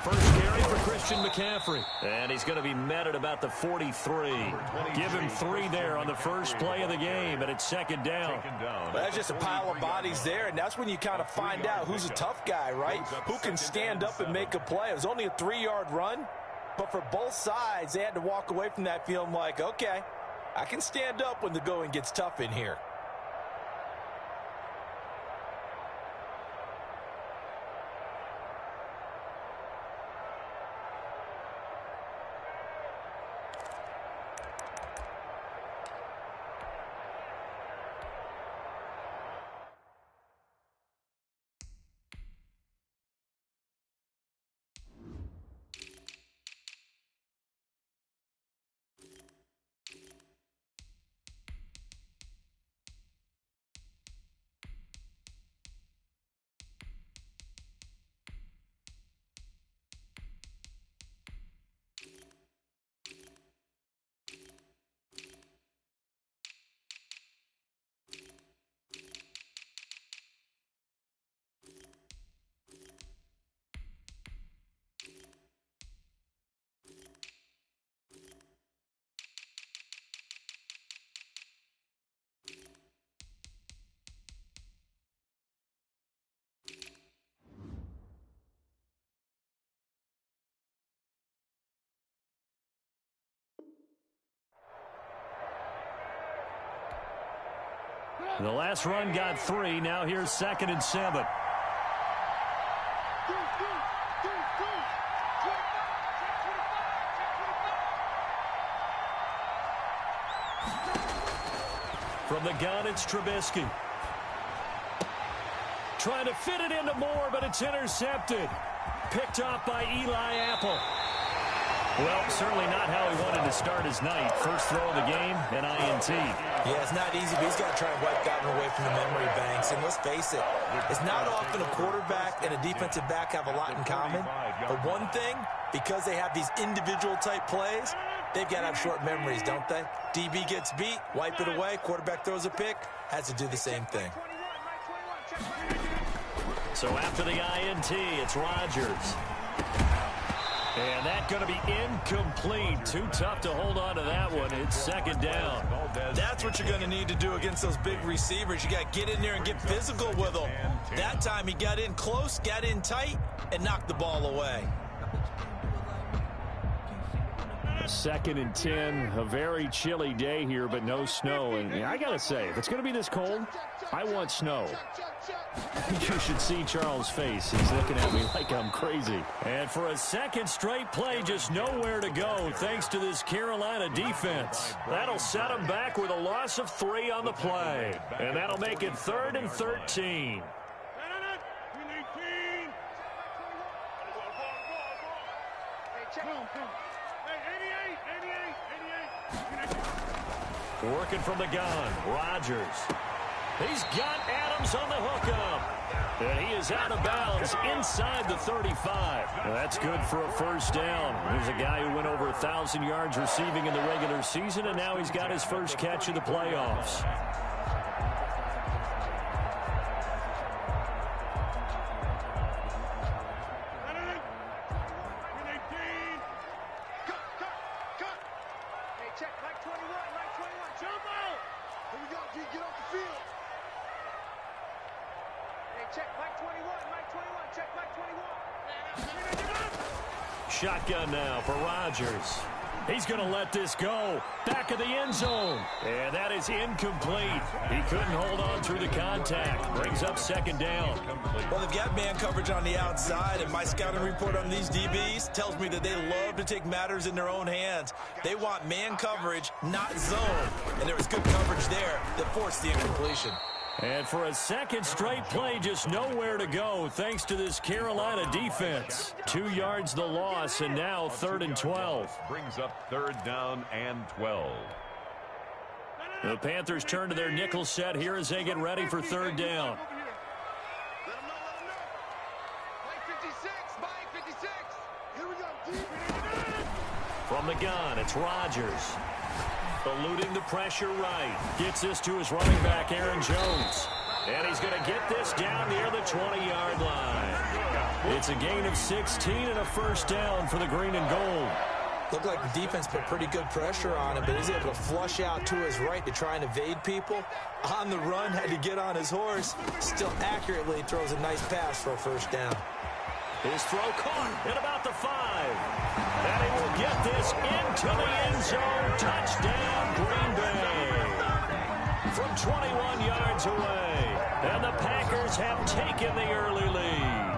First carry for Christian McCaffrey. And he's going to be met at about the 43. Give him 3 there on the first play of the game, and it's second down. Well, that's just a pile of bodies there, and that's when you kind of find out who's a tough guy, right? Who can stand up and make a play. It was only a 3-yard run, but for both sides, they had to walk away from that feeling like, okay, I can stand up when the going gets tough in here. The last run got 3. Now here's 2nd and 7. From the gun, it's Trubisky. Trying to fit it into Moore, but it's intercepted. Picked off by Eli Apple. Well, certainly not how he wanted to start his night. First throw of the game, an INT. Yeah, it's not easy, but he's got to try and wipe that one away from the memory banks. And let's face it, it's not often a quarterback and a defensive back have a lot in common. But one thing, because they have these individual-type plays, they've got to have short memories, don't they? DB gets beat, wipe it away, quarterback throws a pick, has to do the same thing. So after the INT, it's Rodgers. And that's going to be incomplete. Too tough to hold on to that one. It's 2nd down. That's what you're going to need to do against those big receivers. You got to get in there and get physical with them. That time he got in close, got in tight, and knocked the ball away. 2nd and 10. A very chilly day here, but no snow. And I got to say, if it's going to be this cold, I want snow. You should see Charles' face. He's looking at me like I'm crazy. And for a second straight play, just nowhere to go thanks to this Carolina defense. That'll set them back with a loss of 3 on the play. And that'll make it 3rd and 13. Working from the gun, Rodgers. He's got Adams on the hookup. And he is out of bounds inside the 35. Well, that's good for a first down. Here's a guy who went over 1,000 yards receiving in the regular season, and now he's got his first catch of the playoffs. Shotgun now for Rodgers. He's going to let this go. Back of the end zone. And that is incomplete. He couldn't hold on through the contact. Brings up 2nd down. Well, they've got man coverage on the outside, and my scouting report on these DBs tells me that they love to take matters in their own hands. They want man coverage, not zone. And there was good coverage there that forced the incompletion. And for a second straight play, just nowhere to go thanks to this Carolina defense. 2 yards the loss, and now 3rd and 12. Brings up 3rd down and 12. The Panthers turn to their nickel set here as they get ready for 3rd down. From the gun, it's Rodgers. Eluding the pressure right. Gets this to his running back, Aaron Jones. And he's going to get this down near the 20-yard line. It's a gain of 16 and a first down for the green and gold. Looked like the defense put pretty good pressure on him, but he's able to flush out to his right to try and evade people. On the run, had to get on his horse. Still accurately throws a nice pass for a first down. His throw caught at about the 5. And he will get this into the end zone. Touchdown, Green Bay. From 21 yards away. And the Packers have taken the early lead.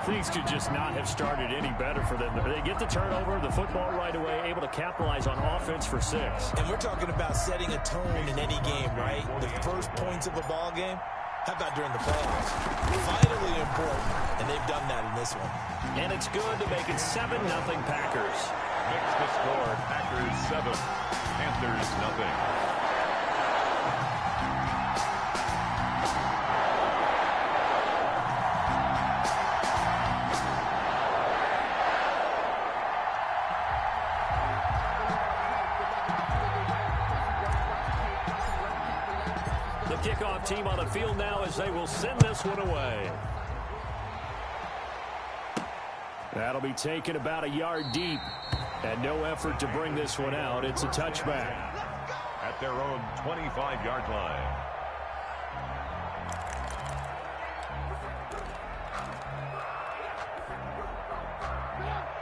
Things could just not have started any better for them. They get the turnover, the football right away, able to capitalize on offense for 6. And we're talking about setting a tone in any game, right? The first points of a ball game. How about during the playoffs? Vitally important, and they've done that in this one. And it's good to make it 7-0 Packers. Makes the score Packers 7, Panthers nothing. Kickoff team on the field now as they will send this one away. That'll be taken about a yard deep. And no effort to bring this one out. It's a touchback. At their own 25-yard line.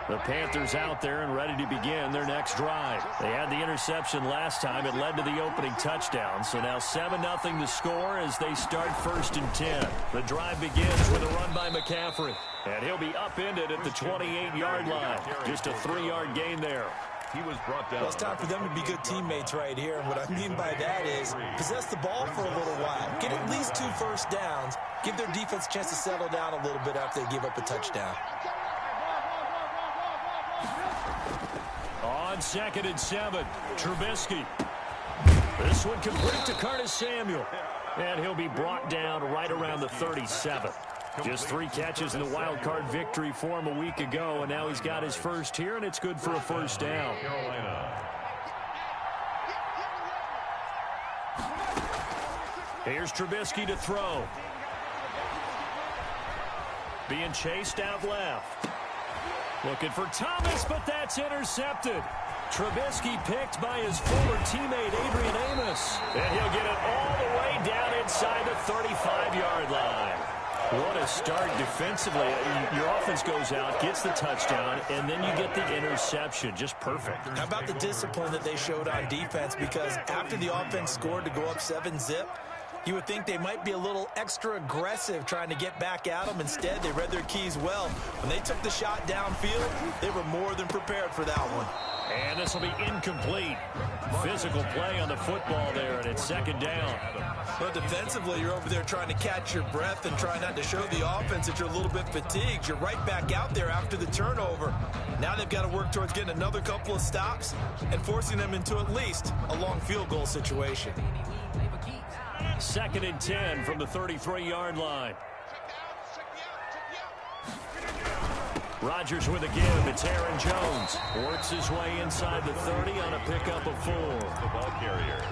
The Panthers out there and ready to begin their next drive. They had the interception last time. It led to the opening touchdown. So now 7-0 to score as they start 1st and 10. The drive begins with a run by McCaffrey. And he'll be upended at the 28-yard line. Just a 3-yard gain there. He was brought down. Well, it's time for them to be good teammates right here. And what I mean by that is possess the ball for a little while. Get at least 2 first downs. Give their defense a chance to settle down a little bit after they give up a touchdown. On 2nd and 7, Trubisky. This one complete to Curtis Samuel. And he'll be brought down right around the 37. Just 3 catches in the wild card victory for him a week ago, and now he's got his first here, and it's good for a first down. Here's Trubisky to throw. Being chased out left. Looking for Thomas, but that's intercepted. Trubisky picked by his former teammate Adrian Amos. And he'll get it all the way down inside the 35-yard line. What a start defensively. Your offense goes out, gets the touchdown, and then you get the interception. Just perfect. How about the discipline that they showed on defense? Because after the offense scored to go up 7-zip, you would think they might be a little extra aggressive trying to get back at them. Instead, they read their keys well. When they took the shot downfield, they were more than prepared for that one. And this will be incomplete. Physical play on the football there, and it's 2nd down. Well, defensively, you're over there trying to catch your breath and try not to show the offense that you're a little bit fatigued. You're right back out there after the turnover. Now they've got to work towards getting another couple of stops and forcing them into at least a long field goal situation. 2nd and 10 from the 33-yard line. Rodgers with a give. It's Aaron Jones. Works his way inside the 30 on a pickup of 4. The ball carrier.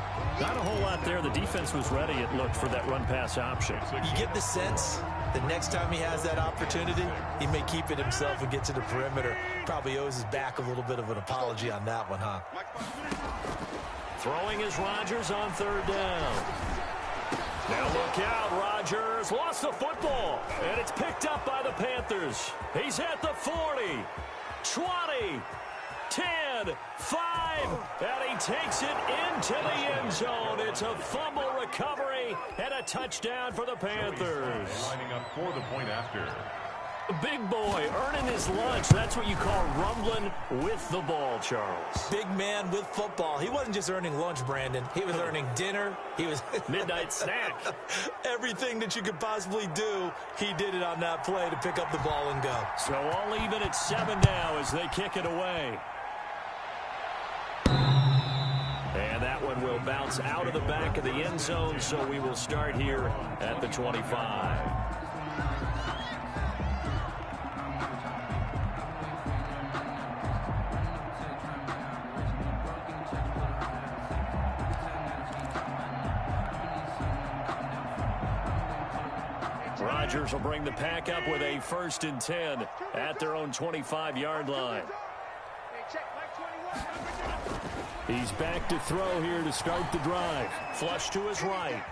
Not a whole lot there. The defense was ready, it looked, for that run-pass option. You get the sense that next time he has that opportunity, he may keep it himself and get to the perimeter. Probably owes his back a little bit of an apology on that one, huh? Throwing is Rodgers on 3rd down. Now look out, Rodgers lost the football, and it's picked up by the Panthers. He's at the 40, 20, 10, 5, and he takes it into the end zone. It's a fumble recovery and a touchdown for the Panthers. Lining up for the point after. Big boy earning his lunch. That's what you call rumbling with the ball, Charles. Big man with football. He wasn't just earning lunch, Brandon. He was earning dinner. He was midnight snack. Everything that you could possibly do, he did it on that play to pick up the ball and go. So all even at 7 now as they kick it away. And that one will bounce out of the back of the end zone, so we will start here at the 25. Rodgers will bring the pack up with a 1st and 10 at their own 25-yard line. He's back to throw here to start the drive. Flush to his right.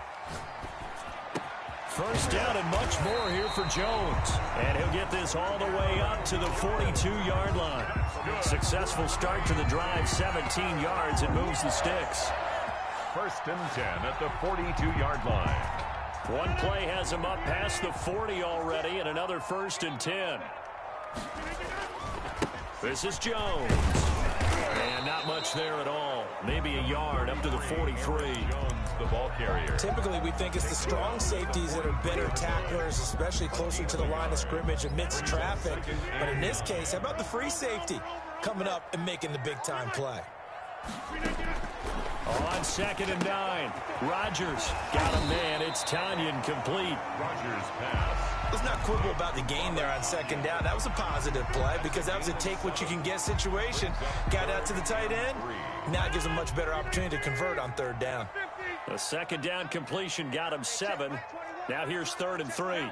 1st down and much more here for Jones. And he'll get this all the way up to the 42-yard line. Successful start to the drive, 17 yards, and moves the sticks. 1st and 10 at the 42-yard line. One play has him up past the 40 already, and another 1st and 10. This is Jones. And not much there at all. Maybe a yard up to the 43. Jones, the ball carrier. Typically, we think it's the strong safeties that are better tacklers, especially closer to the line of scrimmage amidst traffic. But in this case, how about the free safety coming up and making the big-time play? On 2nd and 9, Rodgers got a man. It's Tonyan complete. Rodgers pass. Let's not quibble about the gain there on 2nd down. That was a positive play because that was a take-what-you-can-get situation. Got out to the tight end. Now it gives him a much better opportunity to convert on 3rd down. The 2nd down completion got him 7. Now here's 3rd and 3.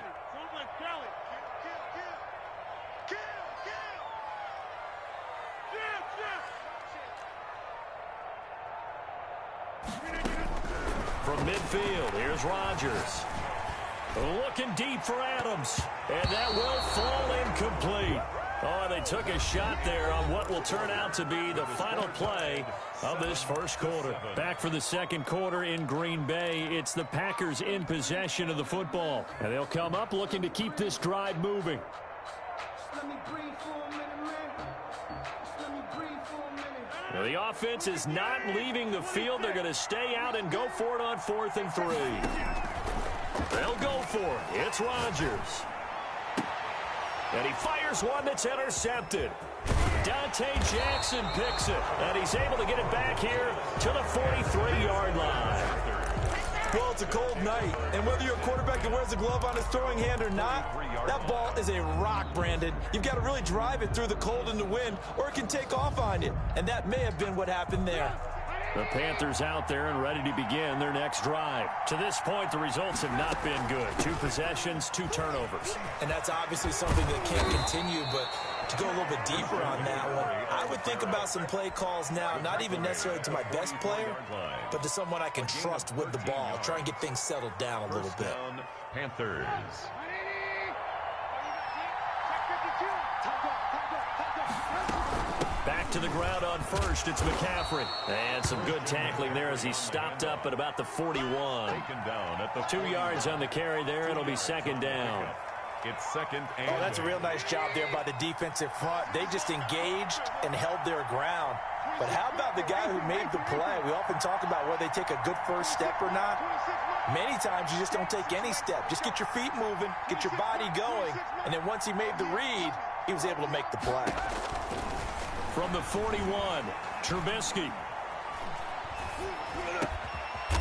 From midfield, here's Rodgers. Looking deep for Adams. And that will fall incomplete. Oh, they took a shot there on what will turn out to be the final play of this 1st quarter. Back for the 2nd quarter in Green Bay. It's the Packers in possession of the football. And they'll come up looking to keep this drive moving. Now, the offense is not leaving the field. They're going to stay out and go for it on 4th and 3. They'll go for it. It's Rodgers. And he fires one that's intercepted. Dante Jackson picks it. And he's able to get it back here to the 43-yard line. Well, it's a cold night, and whether you're a quarterback that wears a glove on his throwing hand or not, that ball is a rock, Brandon. You've got to really drive it through the cold and the wind, or it can take off on you, and that may have been what happened there. The Panthers out there and ready to begin their next drive. To this point, the results have not been good. 2 possessions, 2 turnovers. And that's obviously something that can't continue, but to go a little bit deeper on that one, I would think about some play calls now, not even necessarily to my best player, but to someone I can trust with the ball. Try and get things settled down a little bit. Down, Panthers. Back to the ground on 1st. It's McCaffrey. And some good tackling there as he stopped up at about the 41. Taken down at the 2 yards on the carry there. It'll be 2nd down. It's 2nd and... Oh, that's a real nice job there by the defensive front. They just engaged and held their ground. But how about the guy who made the play? We often talk about whether they take a good first step or not. Many times you just don't take any step. Just get your feet moving, get your body going, and then once he made the read, he was able to make the play. From the 41, Trubisky.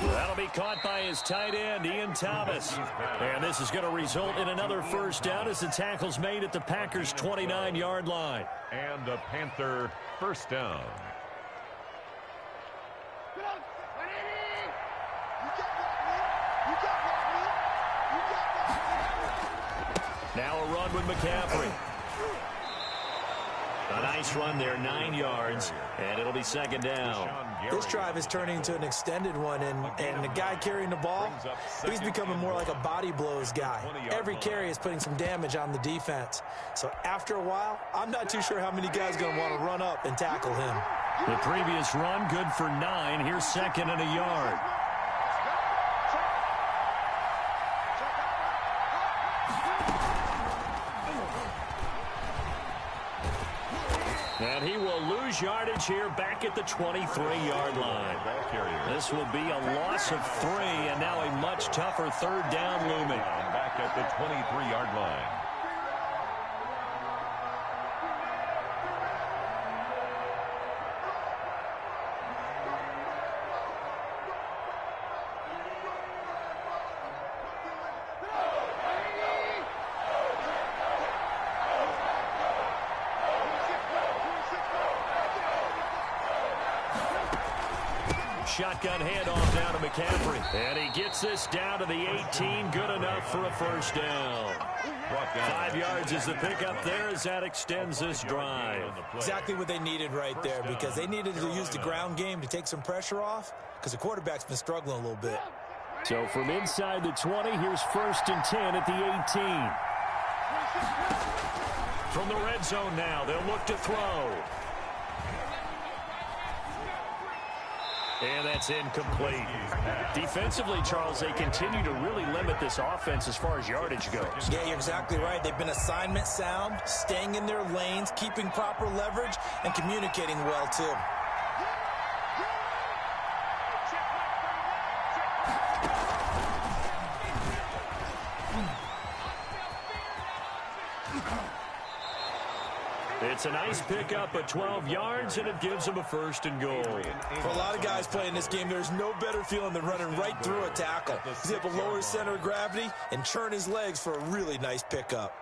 That'll be caught by his tight end, Ian Thomas. And this is going to result in another 1st down as the tackle's made at the Packers' 29-yard line. And a Panther 1st down. Now a run with McCaffrey. A nice run there, 9 yards, and it'll be 2nd down. This drive is turning into an extended one, and the guy carrying the ball, he's becoming more like a body blows guy. Every carry is putting some damage on the defense. So after a while, I'm not too sure how many guys are going to want to run up and tackle him. The previous run, good for 9. Here's 2nd and a yard. And he will lose yardage here back at the 23-yard line. This will be a loss of 3, and now a much tougher 3rd down looming. Back at the 23-yard line. shotgun handoff down to McCaffrey. And he gets this down to the 18. Good enough for a first down. 5 yards is the pickup there as that extends this drive. Exactly what they needed right there, because they needed to use the ground game to take some pressure off, because the quarterback's been struggling a little bit. So from inside the 20, here's 1st and 10 at the 18. From the red zone now, they'll look to throw. And that's incomplete. Defensively, Charles, they continue to really limit this offense as far as yardage goes. Yeah, you're exactly right. They've been assignment sound, staying in their lanes, keeping proper leverage, and communicating well, too. It's a nice pickup of 12 yards, and it gives them a 1st and goal. For a lot of guys playing this game, there's no better feeling than running right through a tackle. He's able to lower his center of gravity and churn his legs for a really nice pickup.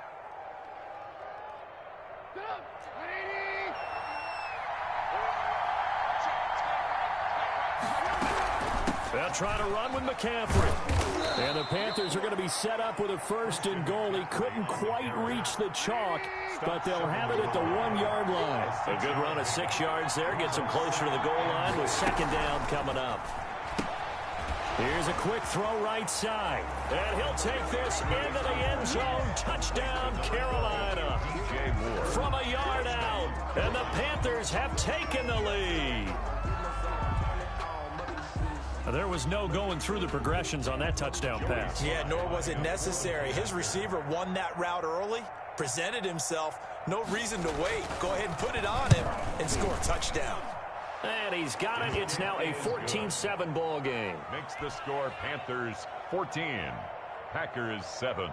They'll try to run with McCaffrey. And the Panthers are going to be set up with a 1st and goal. He couldn't quite reach the chalk, but they'll have it at the 1-yard line. A good run of 6 yards there. Gets them closer to the goal line with 2nd down coming up. Here's a quick throw right side. And he'll take this into the end zone. Touchdown, Carolina. From a yard out. And the Panthers have taken the lead. There was no going through the progressions on that touchdown pass. Yeah, nor was it necessary. His receiver won that route early, presented himself. No reason to wait. Go ahead and put it on him and score a touchdown. And he's got it. It's now a 14-7 ball game. Makes the score Panthers 14, Packers 7.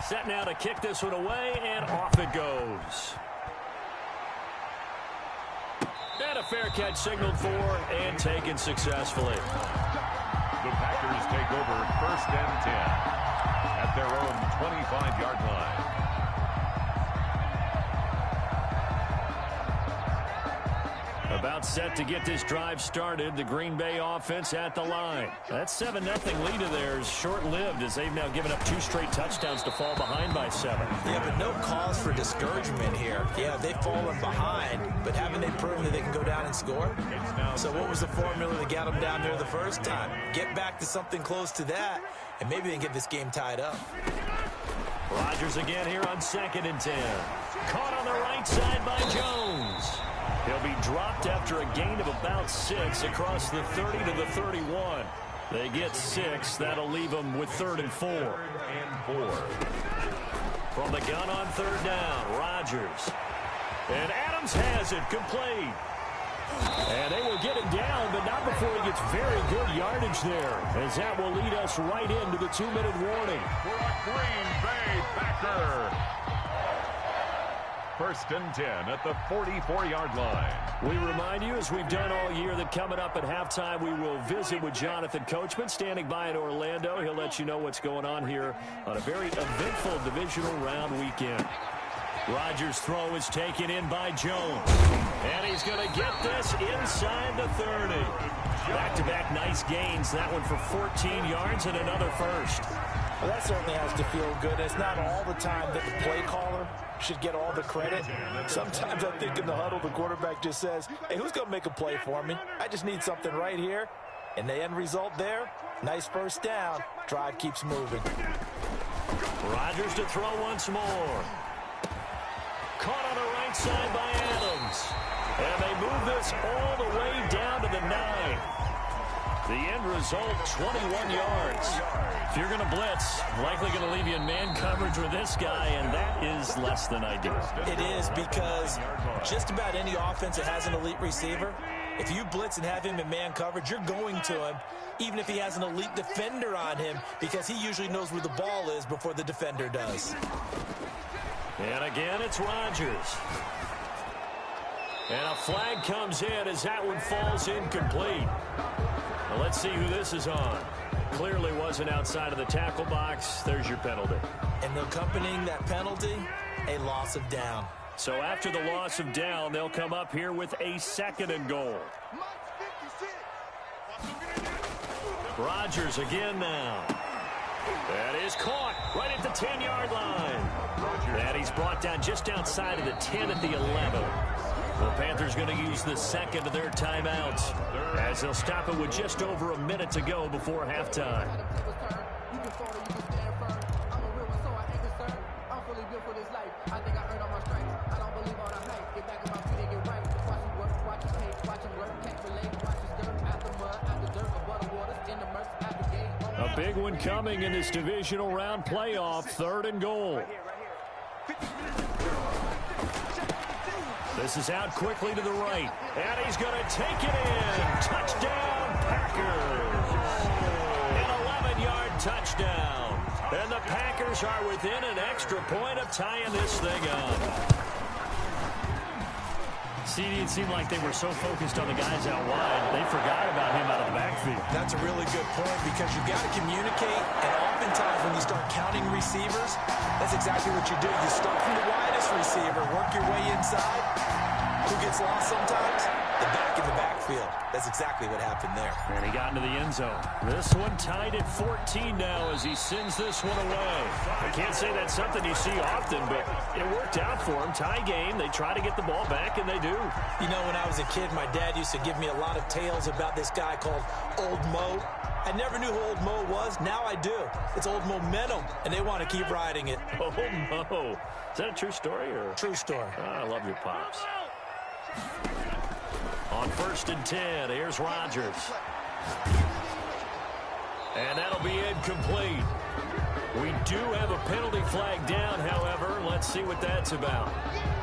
Set now to kick this one away, and off it goes. And a fair catch signaled for and taken successfully. The Packers take over 1st and 10 at their own 25-yard line. About set to get this drive started. The Green Bay offense at the line. That 7-0 lead of theirs short-lived as they've now given up 2 straight touchdowns to fall behind by 7. Yeah, but no cause for discouragement here. Yeah, they've fallen behind, but haven't they proven that they can go down and score? So what was the formula that got them down there the first time? Get back to something close to that, and maybe they can get this game tied up. Rodgers again here on 2nd and 10. Caught on the right side by Jones. He'll be dropped after a gain of about 6 across the 30 to the 31. They get 6. That'll leave them with 3rd and 4. From the gun on 3rd down, Rodgers. And Adams has it complete. And they will get him down, but not before he gets very good yardage there, as that will lead us right into the 2-minute warning. For a Green Bay Packer. 1st and 10 at the 44-yard line. We remind you, as we've done all year, that coming up at halftime, we will visit with Jonathan Coachman, standing by in Orlando. He'll let you know what's going on here on a very eventful divisional round weekend. Rodgers' throw is taken in by Jones. And he's going to get this inside the 30. Back-to-back nice gains. That one for 14 yards and another 1st. Well, that certainly has to feel good. It's not all the time that the play caller should get all the credit. Sometimes I think in the huddle, the quarterback just says, hey, who's going to make a play for me? I just need something right here. And the end result there, nice 1st down. Drive keeps moving. Rodgers to throw once more. Caught on the right side by Adams. And they move this all the way down to the 9. The end result, 21 yards. If you're going to blitz, likely going to leave you in man coverage with this guy, and that is less than ideal. It is, because just about any offense that has an elite receiver, if you blitz and have him in man coverage, you're going to him, even if he has an elite defender on him, because he usually knows where the ball is before the defender does. And again, it's Rodgers. And a flag comes in as that one falls incomplete. Well, let's see who this is on. clearly wasn't outside of the tackle box. There's your penalty. And accompanying that penalty, a loss of down. So after the loss of down, they'll come up here with a 2nd and goal. Rodgers again now. That is caught right at the 10-yard line. And he's brought down just outside of the 10 at the 11. The Panthers going to use the 2nd of their timeouts as they'll stop it with just over a minute to go before halftime. A big one coming in this divisional round playoff, 3rd and goal. This is out quickly to the right, and he's going to take it in. Touchdown, Packers. An 11-yard touchdown. And the Packers are within an extra point of tying this thing up. CD, it seemed like they were so focused on the guys out wide, they forgot about him out of the backfield. That's a really good point because you've got to communicate, and oftentimes when you start counting receivers, that's exactly what you do. You start from the widest receiver, work your way inside. Who gets lost sometimes? The back in the backfield. That's exactly what happened there. And he got into the end zone. This one tied at 14 now as he sends this one away. I can't say that's something you see often, but it worked out for him. Tie game. They try to get the ball back, and they do. You know, when I was a kid, my dad used to give me a lot of tales about this guy called Old Mo. I never knew who Old Mo was. Now I do. It's Old Momentum, and they want to keep riding it. Old Mo. Is that a true story? Or? True story. Oh, I love your pops. On 1st and 10, here's Rodgers. And that'll be incomplete. We do have a penalty flag down, however. Let's see what that's about.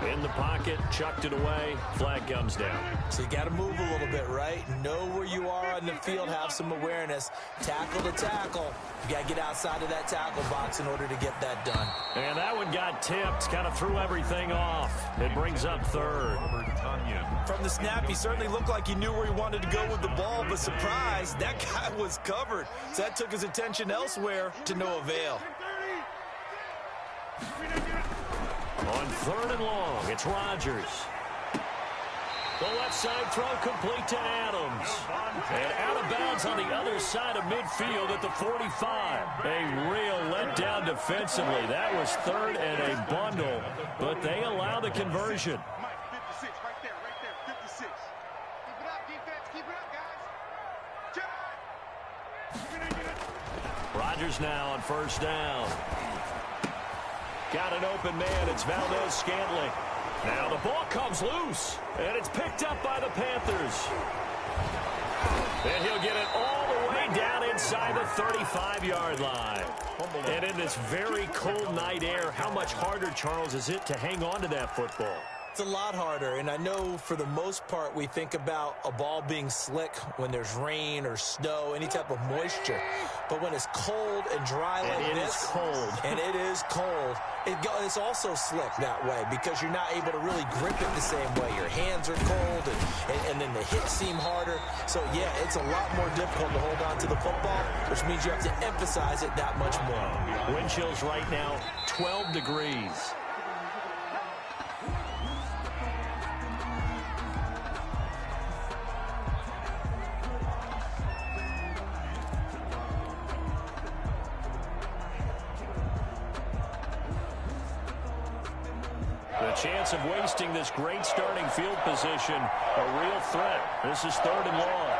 In the pocket, chucked it away, flag comes down. So you got to move a little bit, right? Know where you are on the field, have some awareness. Tackle to tackle. You got to get outside of that tackle box in order to get that done. And that one got tipped, kind of threw everything off. It brings up 3rd. From the snap, he certainly looked like he knew where he wanted to go with the ball, but surprise, that guy was covered. So that took his attention elsewhere to no avail. On 3rd and long, it's Rodgers. The left side throw complete to Adams. And out of bounds on the other side of midfield at the 45. A real letdown defensively. That was 3rd and a bundle, but they allow the conversion. 56, right there, 56. Keep it up, defense, keep it up, guys. Rodgers now on 1st down. Got an open man. It's Valdez-Scantling. Now the ball comes loose, and it's picked up by the Panthers. And he'll get it all the way down inside the 35-yard line. And in this very cold night air, how much harder, Charles, is it to hang on to that football? It's a lot harder, and I know for the most part we think about a ball being slick when there's rain or snow, any type of moisture. But when it's cold and dry like and this, it is cold, it's also slick that way because you're not able to really grip it the same way. Your hands are cold, and then the hits seem harder. So, yeah, it's a lot more difficult to hold on to the football, which means you have to emphasize it that much more. Wind chills right now, 12 degrees. The chance of wasting this great starting field position, a real threat. This is 3rd and long.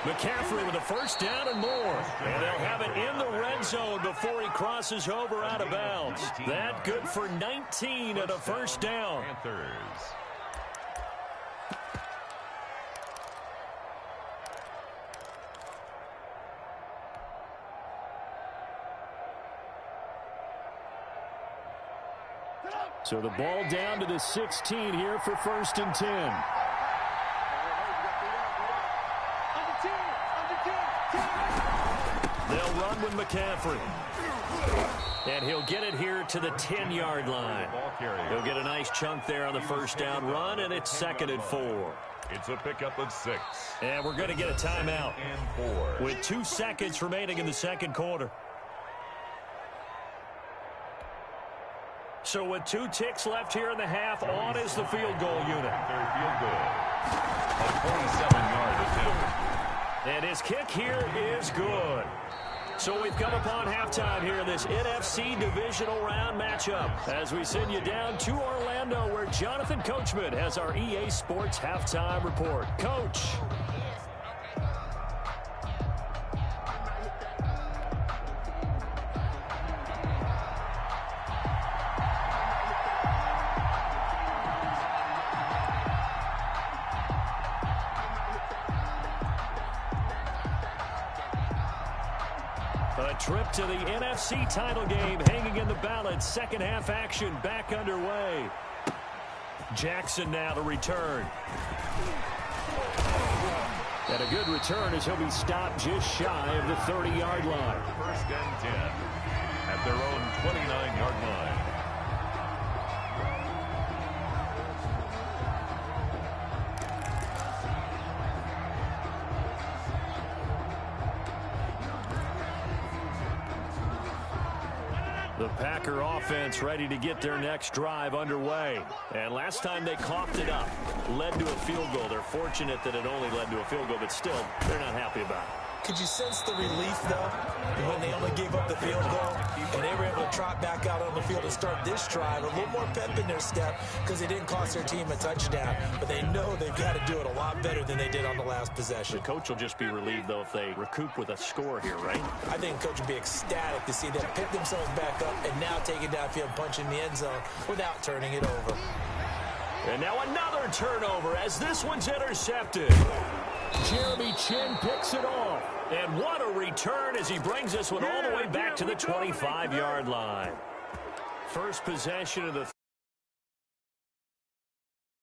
McCaffrey with a 1st down and more. And they'll have it in the red zone before he crosses over out of bounds. That good for 19 at a 1st down. Panthers. So the ball down to the 16 here for 1st and 10. They'll run with McCaffrey. And he'll get it here to the 10-yard line. He'll get a nice chunk there on the first down run, and it's 2nd and 4. It's a pickup of 6. And we're going to get a timeout And 4. with 2 seconds remaining in the second quarter. So with 2 ticks left here in the half, on is the field goal unit. Their field goal. A 47-yard attempt. And his kick here is good. So we've come upon halftime here in this NFC divisional round matchup as we send you down to Orlando where Jonathan Coachman has our EA Sports halftime report. Coach. A trip to the NFC title game hanging in the balance. Second half action back underway. Jackson now to return. And a good return as he'll be stopped just shy of the 30-yard line. 1st and 10 at their own 29-yard line. The Packer offense ready to get their next drive underway. And last time they coughed it up, led to a field goal. They're fortunate that it only led to a field goal, but still, they're not happy about it. Could you sense the relief, though, when they only gave up the field goal and they were able to trot back out on the field and start this drive? A little more pep in their step because it didn't cost their team a touchdown. But they know they've got to do it a lot better than they did on the last possession. The coach will just be relieved, though, if they recoup with a score here, right? I think the coach would be ecstatic to see them pick themselves back up and now take it downfield, punch in the end zone without turning it over. And now another turnover as this one's intercepted. Jeremy Chinn picks it off. And what a return as he brings this one all the way back to the 25-yard line. First possession of the